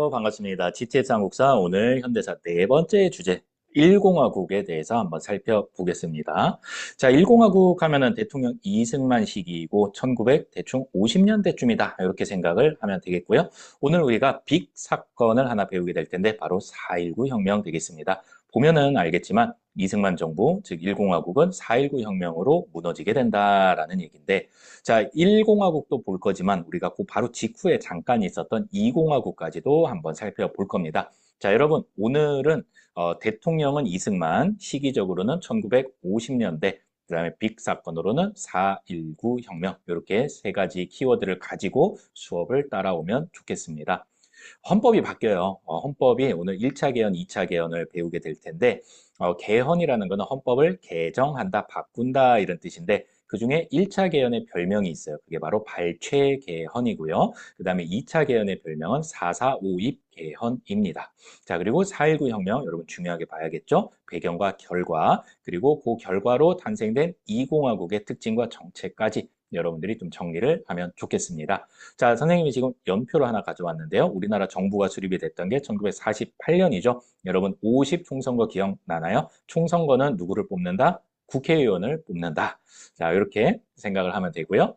안녕하세요. 반갑습니다. GTS 한국사 오늘 현대사 네 번째 주제 1공화국에 대해서 한번 살펴보겠습니다. 자, 1공화국 하면은 대통령 이승만 시기이고 1900 대충 50년대쯤이다. 이렇게 생각을 하면 되겠고요. 오늘 우리가 빅 사건을 하나 배우게 될 텐데 바로 4.19 혁명 되겠습니다. 보면은 알겠지만 이승만 정부, 즉 1공화국은 4.19 혁명으로 무너지게 된다라는 얘기인데 자, 1공화국도 볼 거지만 우리가 그 바로 직후에 잠깐 있었던 2공화국까지도 한번 살펴볼 겁니다. 자, 여러분 오늘은 대통령은 이승만, 시기적으로는 1950년대, 그 다음에 빅 사건으로는 4.19 혁명 이렇게 세 가지 키워드를 가지고 수업을 따라오면 좋겠습니다. 헌법이 바뀌어요. 헌법이 오늘 1차 개헌, 2차 개헌을 배우게 될 텐데 개헌이라는 것은 헌법을 개정한다, 바꾼다 이런 뜻인데 그중에 1차 개헌의 별명이 있어요. 그게 바로 발췌 개헌이고요. 그 다음에 2차 개헌의 별명은 4.4.5입 개헌입니다. 자, 그리고 4.19 혁명 여러분 중요하게 봐야겠죠. 배경과 결과 그리고 그 결과로 탄생된 2공화국의 특징과 정책까지 여러분들이 좀 정리를 하면 좋겠습니다. 자, 선생님이 지금 연표를 하나 가져왔는데요. 우리나라 정부가 수립이 됐던 게 1948년이죠. 여러분 50 총선거 기억나나요? 총선거는 누구를 뽑는다? 국회의원을 뽑는다. 자, 이렇게 생각을 하면 되고요.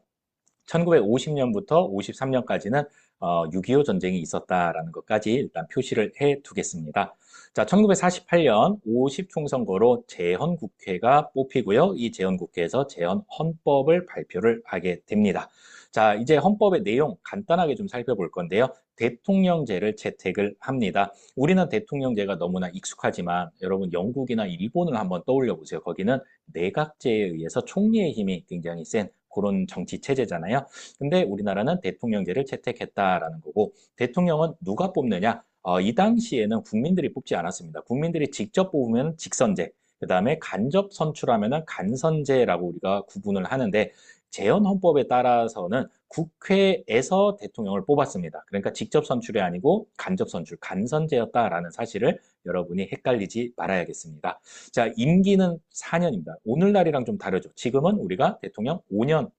1950년부터 53년까지는 6.25 전쟁이 있었다라는 것까지 일단 표시를 해 두겠습니다. 자, 1948년 50 총선거로 재헌국회가 뽑히고요. 이 재헌국회에서 재헌헌법을 발표를 하게 됩니다. 자, 이제 헌법의 내용 간단하게 좀 살펴볼 건데요. 대통령제를 채택을 합니다. 우리는 대통령제가 너무나 익숙하지만 여러분 영국이나 일본을 한번 떠올려 보세요. 거기는 내각제에 의해서 총리의 힘이 굉장히 센 그런 정치 체제잖아요. 근데 우리나라는 대통령제를 채택했다라는 거고 대통령은 누가 뽑느냐? 이 당시에는 국민들이 뽑지 않았습니다. 국민들이 직접 뽑으면 직선제, 그 다음에 간접 선출하면 간선제라고 우리가 구분을 하는데 재헌헌법에 따라서는 국회에서 대통령을 뽑았습니다. 그러니까 직접 선출이 아니고 간접 선출, 간선제였다라는 사실을 여러분이 헷갈리지 말아야겠습니다. 자, 임기는 4년입니다. 오늘날이랑 좀 다르죠. 지금은 우리가 대통령 5년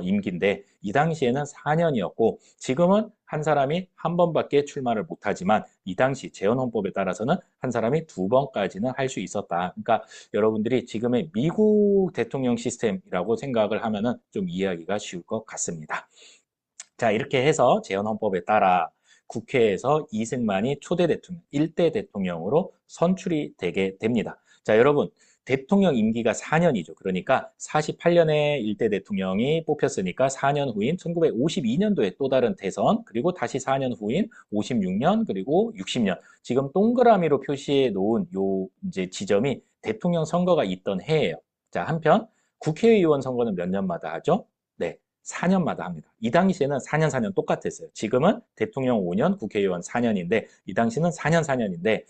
임기인데 이 당시에는 4년이었고 지금은 한 사람이 한 번밖에 출마를 못하지만 이 당시 재헌헌법에 따라서는 한 사람이 두 번까지는 할 수 있었다. 그러니까 여러분들이 지금의 미국 대통령 시스템이라고 생각을 하면은 좀 이해하기가 쉬울 것 같습니다. 자, 이렇게 해서 재헌헌법에 따라 국회에서 이승만이 초대 대통령, 1대 대통령으로 선출이 되게 됩니다. 자, 여러분, 대통령 임기가 4년이죠. 그러니까 48년에 1대 대통령이 뽑혔으니까 4년 후인 1952년도에 또 다른 대선, 그리고 다시 4년 후인 56년, 그리고 60년. 지금 동그라미로 표시해 놓은 요 이제 지점이 대통령 선거가 있던 해예요. 자, 한편 국회의원 선거는 몇 년마다 하죠? 네. 4년마다 합니다. 이 당시에는 4년, 4년 똑같았어요. 지금은 대통령 5년, 국회의원 4년인데 이 당시는 4년, 4년인데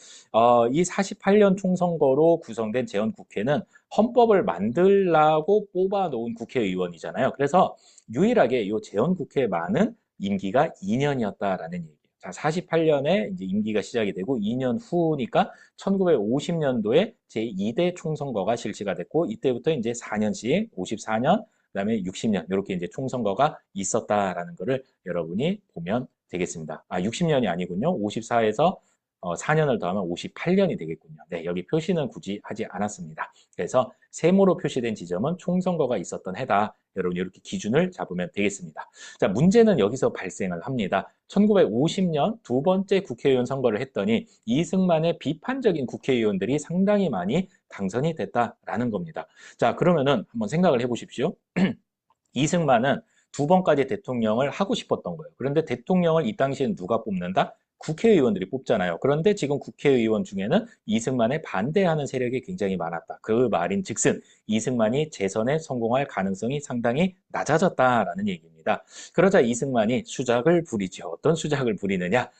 이 48년 총선거로 구성된 재헌국회는 헌법을 만들라고 뽑아놓은 국회의원이잖아요. 그래서 유일하게 이 재헌국회만은 임기가 2년이었다라는 얘기예요. 자, 48년에 이제 임기가 시작이 되고 2년 후니까 1950년도에 제2대 총선거가 실시가 됐고 이때부터 이제 4년씩 54년 그다음에 60년 이렇게 이제 총선거가 있었다라는 것을 여러분이 보면 되겠습니다. 60년이 아니군요. 54에서 4년을 더하면 58년이 되겠군요. 네, 여기 표시는 굳이 하지 않았습니다. 그래서 세모로 표시된 지점은 총선거가 있었던 해다. 여러분 이렇게 기준을 잡으면 되겠습니다. 자, 문제는 여기서 발생을 합니다. 1950년 두 번째 국회의원 선거를 했더니 이승만의 비판적인 국회의원들이 상당히 많이 당선이 됐다라는 겁니다. 자, 그러면은 한번 생각을 해보십시오. 이승만은 두 번까지 대통령을 하고 싶었던 거예요. 그런데 대통령을 이 당시엔 누가 뽑는다? 국회의원들이 뽑잖아요. 그런데 지금 국회의원 중에는 이승만에 반대하는 세력이 굉장히 많았다. 그 말인 즉슨 이승만이 재선에 성공할 가능성이 상당히 낮아졌다라는 얘기입니다. 그러자 이승만이 수작을 부리죠. 어떤 수작을 부리느냐?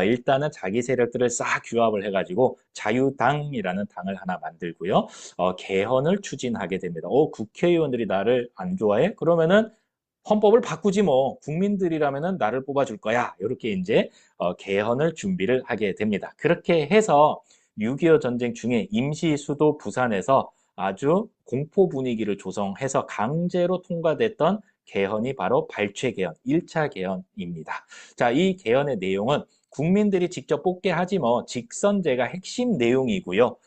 일단은 자기 세력들을 싹 규합을 해가지고 자유당이라는 당을 하나 만들고요. 개헌을 추진하게 됩니다. 국회의원들이 나를 안 좋아해? 그러면은 헌법을 바꾸지 뭐 국민들이라면은 나를 뽑아줄 거야. 이렇게 이제 개헌을 준비를 하게 됩니다. 그렇게 해서 6.25 전쟁 중에 임시 수도 부산에서 아주 공포 분위기를 조성해서 강제로 통과됐던 개헌이 바로 발췌 개헌, 1차 개헌입니다. 자, 이 개헌의 내용은 국민들이 직접 뽑게 하지 뭐 직선제가 핵심 내용이고요.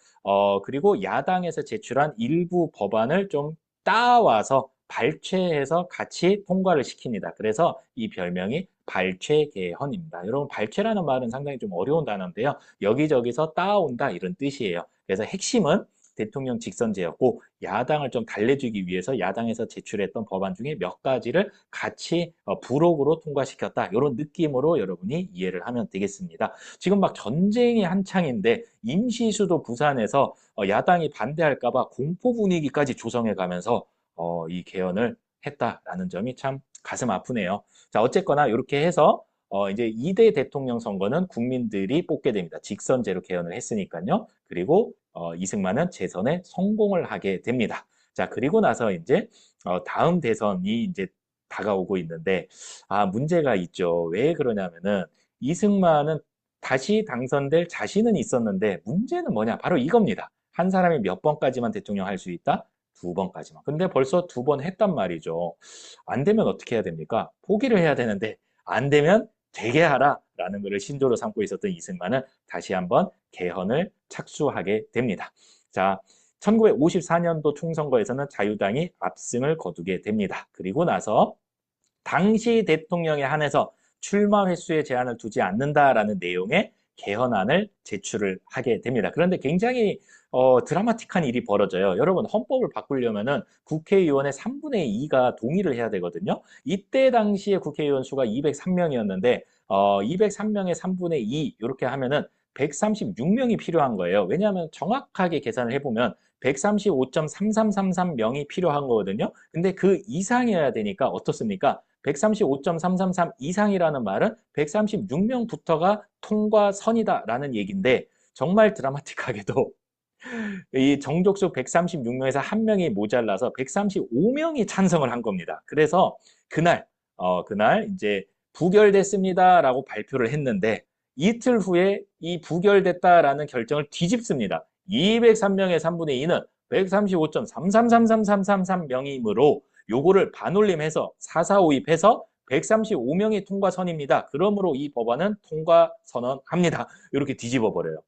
그리고 야당에서 제출한 일부 법안을 좀 따와서 발췌해서 같이 통과를 시킵니다. 그래서 이 별명이 발췌개헌입니다. 여러분, 발췌라는 말은 상당히 좀 어려운 단어인데요. 여기저기서 따온다 이런 뜻이에요. 그래서 핵심은 대통령 직선제였고 야당을 좀 달래주기 위해서 야당에서 제출했던 법안 중에 몇 가지를 같이 부록으로 통과시켰다. 이런 느낌으로 여러분이 이해를 하면 되겠습니다. 지금 막 전쟁이 한창인데 임시수도 부산에서 야당이 반대할까 봐 공포 분위기까지 조성해 가면서 이 개헌을 했다라는 점이 참 가슴 아프네요. 자, 어쨌거나 이렇게 해서 이제 2대 대통령 선거는 국민들이 뽑게 됩니다. 직선제로 개헌을 했으니까요. 그리고 이승만은 재선에 성공을 하게 됩니다. 자, 그리고 나서 이제 다음 대선이 이제 다가오고 있는데 문제가 있죠. 왜 그러냐면은 이승만은 다시 당선될 자신은 있었는데 문제는 뭐냐? 바로 이겁니다. 한 사람이 몇 번까지만 대통령 할 수 있다? 두 번까지만. 근데 벌써 두 번 했단 말이죠. 안 되면 어떻게 해야 됩니까? 포기를 해야 되는데 안 되면 되게 하라라는 것을 신조로 삼고 있었던 이승만은 다시 한번 개헌을 착수하게 됩니다. 자, 1954년도 총선거에서는 자유당이 압승을 거두게 됩니다. 그리고 나서 당시 대통령에 한해서 출마 횟수에 제한을 두지 않는다라는 내용의 개헌안을 제출을 하게 됩니다. 그런데 굉장히 드라마틱한 일이 벌어져요. 여러분, 헌법을 바꾸려면은 국회의원의 3분의 2가 동의를 해야 되거든요. 이때 당시에 국회의원 수가 203명이었는데 203명의 3분의 2 이렇게 하면은 136명이 필요한 거예요. 왜냐하면 정확하게 계산을 해보면 135.3333명이 필요한 거거든요. 근데 그 이상이어야 되니까 어떻습니까? 135.333 이상이라는 말은 136명부터가 통과선이다라는 얘기인데 정말 드라마틱하게도 이 정족수 136명에서 한 명이 모자라서 135명이 찬성을 한 겁니다. 그래서 그날 이제 부결됐습니다라고 발표를 했는데 이틀 후에 이 부결됐다라는 결정을 뒤집습니다. 203명의 3분의 2는 135.3333333명이므로 요거를 반올림해서 4,4,5입해서 135명이 통과선입니다. 그러므로 이 법안은 통과 선언합니다. 이렇게 뒤집어 버려요.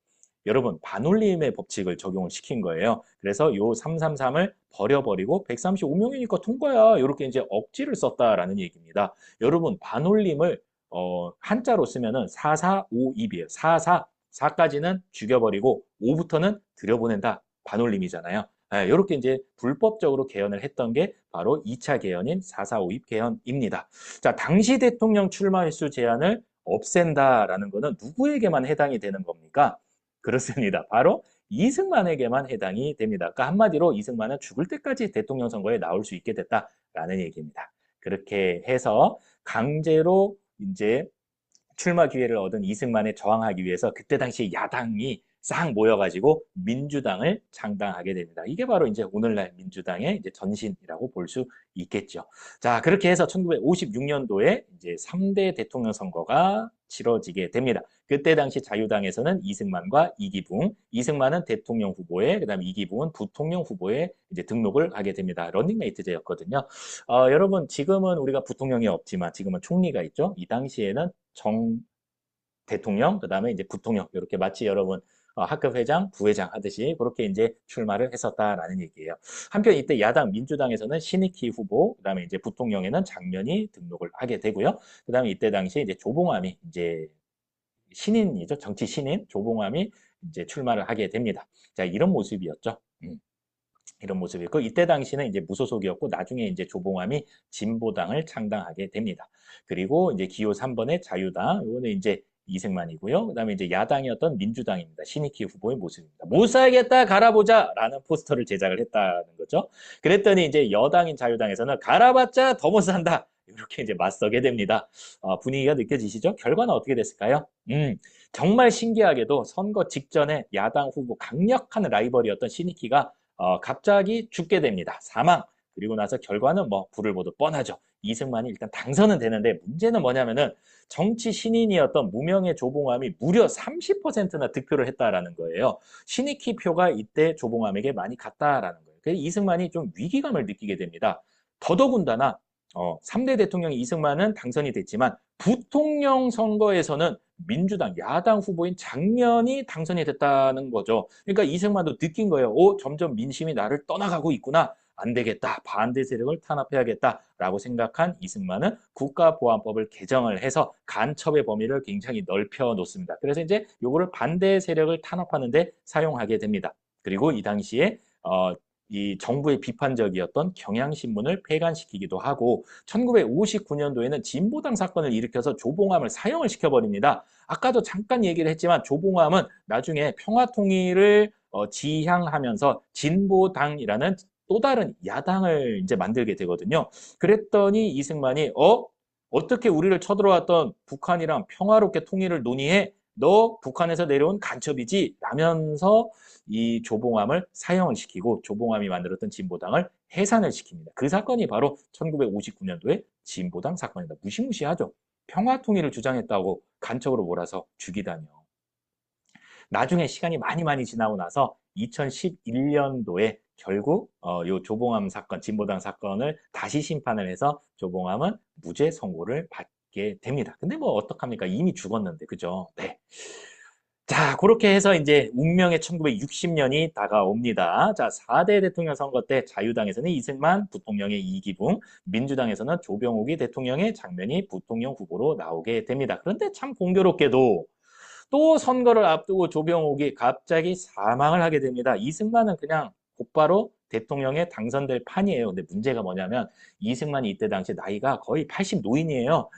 여러분, 반올림의 법칙을 적용을 시킨 거예요. 그래서 요 333을 버려버리고 135명이니까 통과야. 이렇게 이제 억지를 썼다라는 얘기입니다. 여러분, 반올림을 한자로 쓰면은 4,4,5입이에요. 4까지는 죽여버리고 5부터는 들여보낸다. 반올림이잖아요. 이렇게 이제 불법적으로 개헌을 했던 게 바로 2차 개헌인 4,4,5입 개헌입니다. 자, 당시 대통령 출마 횟수 제한을 없앤다라는 거는 누구에게만 해당이 되는 겁니까? 그렇습니다. 바로 이승만에게만 해당이 됩니다. 그러니까 한마디로 이승만은 죽을 때까지 대통령 선거에 나올 수 있게 됐다라는 얘기입니다. 그렇게 해서 강제로 이제 출마 기회를 얻은 이승만에 저항하기 위해서 그때 당시 야당이 싹 모여가지고 민주당을 창당하게 됩니다. 이게 바로 이제 오늘날 민주당의 이제 전신이라고 볼 수 있겠죠. 자, 그렇게 해서 1956년도에 이제 3대 대통령 선거가 치러지게 됩니다. 그때 당시 자유당에서는 이승만과 이기붕, 이승만은 대통령 후보에, 그다음에 이기붕은 부통령 후보에 이제 등록을 하게 됩니다. 런닝메이트제였거든요. 여러분, 지금은 우리가 부통령이 없지만 지금은 총리가 있죠. 이 당시에는 대통령, 그다음에 이제 부통령 이렇게 마치 여러분 학급 회장, 부회장 하듯이 그렇게 이제 출마를 했었다라는 얘기예요. 한편 이때 야당 민주당에서는 신익희 후보, 그다음에 이제 부통령에는 장면이 등록을 하게 되고요. 그다음에 이때 당시에 이제 조봉암이 이제 신인이죠. 정치 신인 조봉암이 이제 출마를 하게 됩니다. 자, 이런 모습이었죠. 이런 모습이었고 이때 당시는 이제 무소속이었고 나중에 이제 조봉암이 진보당을 창당하게 됩니다. 그리고 이제 기호 3번의 자유당, 이거는 이제 이승만이고요. 그다음에 이제 야당이었던 민주당입니다. 신익희 후보의 모습입니다. 못 살겠다 갈아보자라는 포스터를 제작을 했다는 거죠. 그랬더니 이제 여당인 자유당에서는 갈아봤자 더 못 산다. 이렇게 이제 맞서게 됩니다. 분위기가 느껴지시죠? 결과는 어떻게 됐을까요? 정말 신기하게도 선거 직전에 야당 후보 강력한 라이벌이었던 신익희가 갑자기 죽게 됩니다. 사망. 그리고 나서 결과는 뭐 불을 보듯 뻔하죠. 이승만이 일단 당선은 되는데 문제는 뭐냐면은 정치 신인이었던 무명의 조봉암이 무려 30%나 득표를 했다라는 거예요. 신익희 표가 이때 조봉암에게 많이 갔다라는 거예요. 그래서 이승만이 좀 위기감을 느끼게 됩니다. 더더군다나 3대 대통령 이승만은 당선이 됐지만 부통령 선거에서는 민주당 야당 후보인 장면이 당선이 됐다는 거죠. 그러니까 이승만도 느낀 거예요. 점점 민심이 나를 떠나가고 있구나. 안 되겠다. 반대 세력을 탄압해야겠다라고 생각한 이승만은 국가보안법을 개정을 해서 간첩의 범위를 굉장히 넓혀 놓습니다. 그래서 이제 요거를 반대 세력을 탄압하는 데 사용하게 됩니다. 그리고 이 당시에 이 정부의 비판적이었던 경향신문을 폐간시키기도 하고 1959년도에는 진보당 사건을 일으켜서 조봉암을 사형을 시켜버립니다. 아까도 잠깐 얘기를 했지만 조봉암은 나중에 평화통일을 지향하면서 진보당이라는 또 다른 야당을 이제 만들게 되거든요. 그랬더니 이승만이 어떻게 우리를 쳐들어왔던 북한이랑 평화롭게 통일을 논의해? 너 북한에서 내려온 간첩이지? 라면서 이 조봉암을 사형을 시키고 조봉암이 만들었던 진보당을 해산을 시킵니다. 그 사건이 바로 1959년도에 진보당 사건이다. 무시무시하죠. 평화통일을 주장했다고 간첩으로 몰아서 죽이다니요. 나중에 시간이 많이 지나고 나서 2011년도에 결국 요 조봉암 사건, 진보당 사건을 다시 심판을 해서 조봉암은 무죄 선고를 받게 됩니다. 근데 뭐 어떡합니까? 이미 죽었는데, 그죠? 네. 자, 그렇게 해서 이제 운명의 1960년이 다가옵니다. 자, 4대 대통령 선거 때 자유당에서는 이승만, 부통령의 이기붕, 민주당에서는 조병옥이 대통령의 장면이 부통령 후보로 나오게 됩니다. 그런데 참 공교롭게도 또 선거를 앞두고 조병옥이 갑자기 사망을 하게 됩니다. 이승만은 그냥 곧바로 대통령에 당선될 판이에요. 근데 문제가 뭐냐면 이승만이 이때 당시 나이가 거의 80 노인이에요.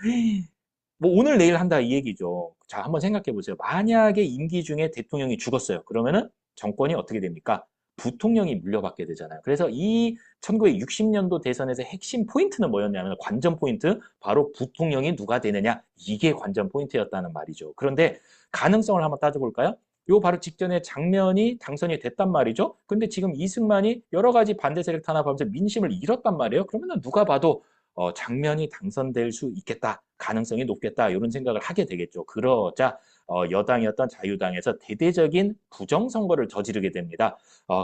뭐 오늘 내일 한다 이 얘기죠. 자, 한번 생각해 보세요. 만약에 임기 중에 대통령이 죽었어요. 그러면은 정권이 어떻게 됩니까? 부통령이 물려받게 되잖아요. 그래서 이 1960년도 대선에서 핵심 포인트는 뭐였냐면 관전 포인트, 바로 부통령이 누가 되느냐, 이게 관전 포인트였다는 말이죠. 그런데 가능성을 한번 따져볼까요? 요 바로 직전에 장면이 당선이 됐단 말이죠. 근데 지금 이승만이 여러 가지 반대 세력 탄압하면서 민심을 잃었단 말이에요. 그러면 누가 봐도 장면이 당선될 수 있겠다, 가능성이 높겠다, 이런 생각을 하게 되겠죠. 그러자 여당이었던 자유당에서 대대적인 부정선거를 저지르게 됩니다.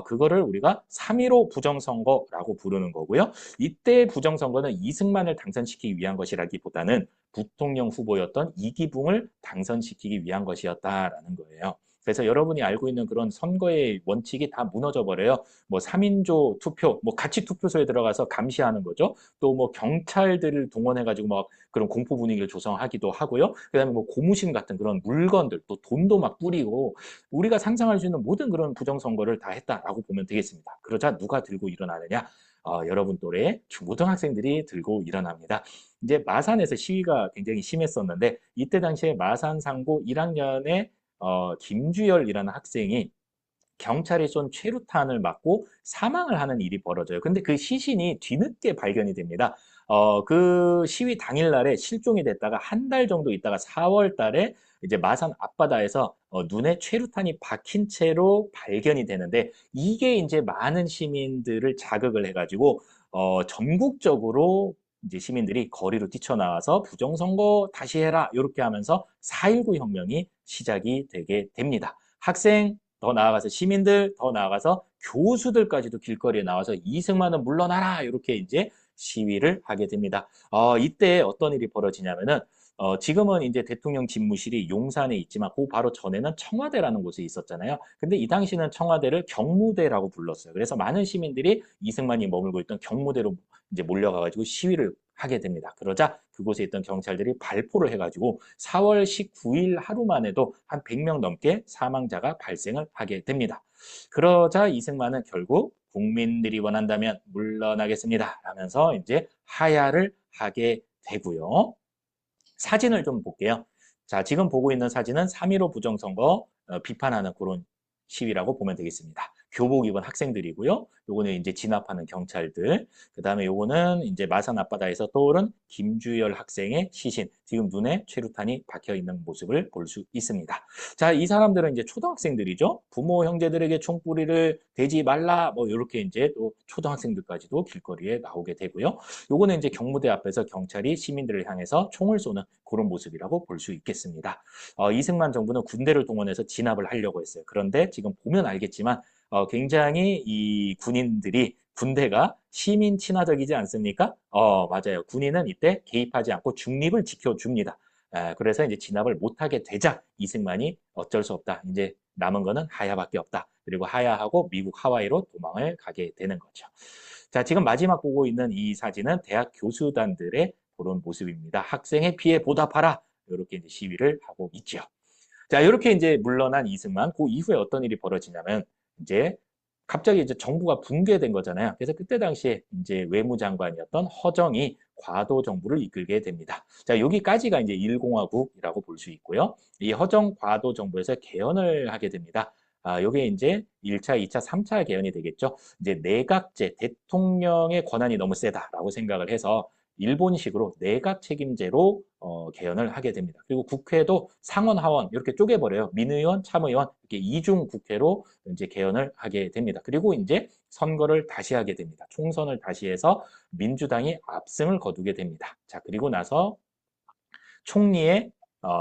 그거를 우리가 3.15 부정선거라고 부르는 거고요. 이때 부정선거는 이승만을 당선시키기 위한 것이라기보다는 부통령 후보였던 이기붕을 당선시키기 위한 것이었다라는 거예요. 그래서 여러분이 알고 있는 그런 선거의 원칙이 다 무너져 버려요. 뭐 3인조 투표, 뭐 같이 투표소에 들어가서 감시하는 거죠. 또 뭐 경찰들을 동원해가지고 막 그런 공포 분위기를 조성하기도 하고요. 그다음에 뭐 고무신 같은 그런 물건들, 또 돈도 막 뿌리고 우리가 상상할 수 있는 모든 그런 부정선거를 다 했다라고 보면 되겠습니다. 그러자 누가 들고 일어나느냐? 여러분 또래 중고등학생들이 들고 일어납니다. 이제 마산에서 시위가 굉장히 심했었는데 이때 당시에 마산 상고 1학년에 김주열이라는 학생이 경찰이 쏜 최루탄을 맞고 사망을 하는 일이 벌어져요. 근데 그 시신이 뒤늦게 발견이 됩니다. 그 시위 당일날에 실종이 됐다가 한 달 정도 있다가 4월 달에 이제 마산 앞바다에서 눈에 최루탄이 박힌 채로 발견이 되는데 이게 이제 많은 시민들을 자극을 해가지고 전국적으로 이제 시민들이 거리로 뛰쳐나와서 부정선거 다시 해라 이렇게 하면서 4.19 혁명이 시작이 되게 됩니다. 학생 더 나아가서 시민들, 더 나아가서 교수들까지도 길거리에 나와서 이승만은 물러나라 이렇게 이제 시위를 하게 됩니다. 이때 어떤 일이 벌어지냐면은 지금은 이제 대통령 집무실이 용산에 있지만 그 바로 전에는 청와대라는 곳에 있었잖아요. 근데 이 당시는 청와대를 경무대라고 불렀어요. 그래서 많은 시민들이 이승만이 머물고 있던 경무대로 이제 몰려가가지고 시위를 하게 됩니다. 그러자 그곳에 있던 경찰들이 발포를 해가지고 4월 19일 하루만 해도 한 100명 넘게 사망자가 발생을 하게 됩니다. 그러자 이승만은 결국 국민들이 원한다면 물러나겠습니다. 하면서 이제 하야를 하게 되고요. 사진을 좀 볼게요. 자, 지금 보고 있는 사진은 3.15 부정선거 비판하는 그런 시위라고 보면 되겠습니다. 교복 입은 학생들이고요. 요거는 이제 진압하는 경찰들. 그 다음에 요거는 이제 마산 앞바다에서 떠오른 김주열 학생의 시신. 지금 눈에 최루탄이 박혀 있는 모습을 볼 수 있습니다. 자, 이 사람들은 이제 초등학생들이죠. 부모 형제들에게 총구리를 대지 말라. 뭐 이렇게 이제 또 초등학생들까지도 길거리에 나오게 되고요. 요거는 이제 경무대 앞에서 경찰이 시민들을 향해서 총을 쏘는 그런 모습이라고 볼 수 있겠습니다. 이승만 정부는 군대를 동원해서 진압을 하려고 했어요. 그런데 지금 보면 알겠지만 굉장히 이 군인들이 군대가 시민 친화적이지 않습니까? 맞아요. 군인은 이때 개입하지 않고 중립을 지켜줍니다. 그래서 이제 진압을 못하게 되자 이승만이 어쩔 수 없다. 이제 남은 거는 하야밖에 없다. 그리고 하야하고 미국 하와이로 도망을 가게 되는 거죠. 자, 지금 마지막 보고 있는 이 사진은 대학 교수단들의 그런 모습입니다. 학생의 피해 보답하라. 이렇게 이제 시위를 하고 있죠. 자, 이렇게 이제 물러난 이승만, 그 이후에 어떤 일이 벌어지냐면, 이제 갑자기 이제 정부가 붕괴된 거잖아요. 그래서 그때 당시에 이제 외무장관이었던 허정이 과도 정부를 이끌게 됩니다. 자, 여기까지가 이제 일공화국이라고 볼 수 있고요. 이 허정 과도 정부에서 개헌을 하게 됩니다. 요게 이제 1차, 2차, 3차 개헌이 되겠죠. 이제 내각제, 대통령의 권한이 너무 세다라고 생각을 해서 일본식으로 내각 책임제로 개헌을 하게 됩니다. 그리고 국회도 상원, 하원 이렇게 쪼개버려요. 민의원, 참의원 이렇게 이중 국회로 이제 개헌을 하게 됩니다. 그리고 이제 선거를 다시 하게 됩니다. 총선을 다시 해서 민주당이 압승을 거두게 됩니다. 자, 그리고 나서 총리의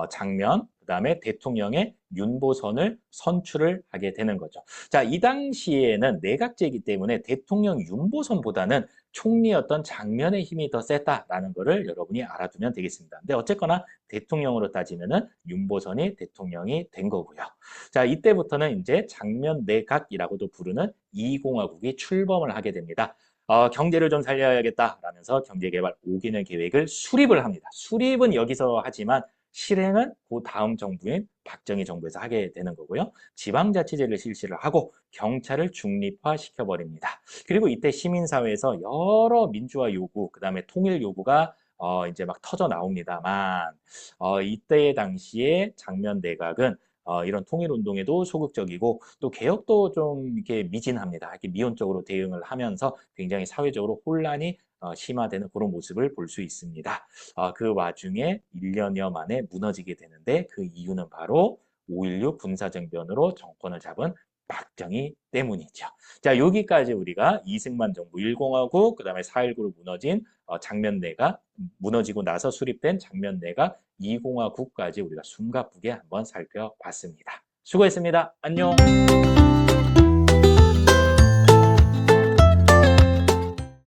장면, 그다음에 대통령의 윤보선을 선출을 하게 되는 거죠. 자, 이 당시에는 내각제이기 때문에 대통령 윤보선보다는 총리였던 장면의 힘이 더 셌다라는 거를 여러분이 알아두면 되겠습니다. 근데 어쨌거나 대통령으로 따지면은 윤보선이 대통령이 된 거고요. 자, 이때부터는 이제 장면 내각이라고도 부르는 이공화국이 출범을 하게 됩니다. 경제를 좀 살려야겠다라면서 경제개발 5개년 계획을 수립을 합니다. 수립은 여기서 하지만 실행은 그 다음 정부인 박정희 정부에서 하게 되는 거고요. 지방자치제를 실시를 하고 경찰을 중립화시켜버립니다. 그리고 이때 시민사회에서 여러 민주화 요구, 그 다음에 통일 요구가 이제 막 터져 나옵니다만 이때 당시에 장면 내각은 이런 통일 운동에도 소극적이고 또 개혁도 좀 이렇게 미진합니다. 이렇게 미온적으로 대응을 하면서 굉장히 사회적으로 혼란이 심화되는 그런 모습을 볼 수 있습니다. 그 와중에 1년여 만에 무너지게 되는데 그 이유는 바로 5.16 군사정변으로 정권을 잡은 박정희 때문이죠. 자, 여기까지 우리가 이승만 정부 1공화국, 그 다음에 4.19로 무너진 장면내가 무너지고 나서 수립된 장면내가 2공화국까지 우리가 숨가쁘게 한번 살펴봤습니다. 수고했습니다. 안녕.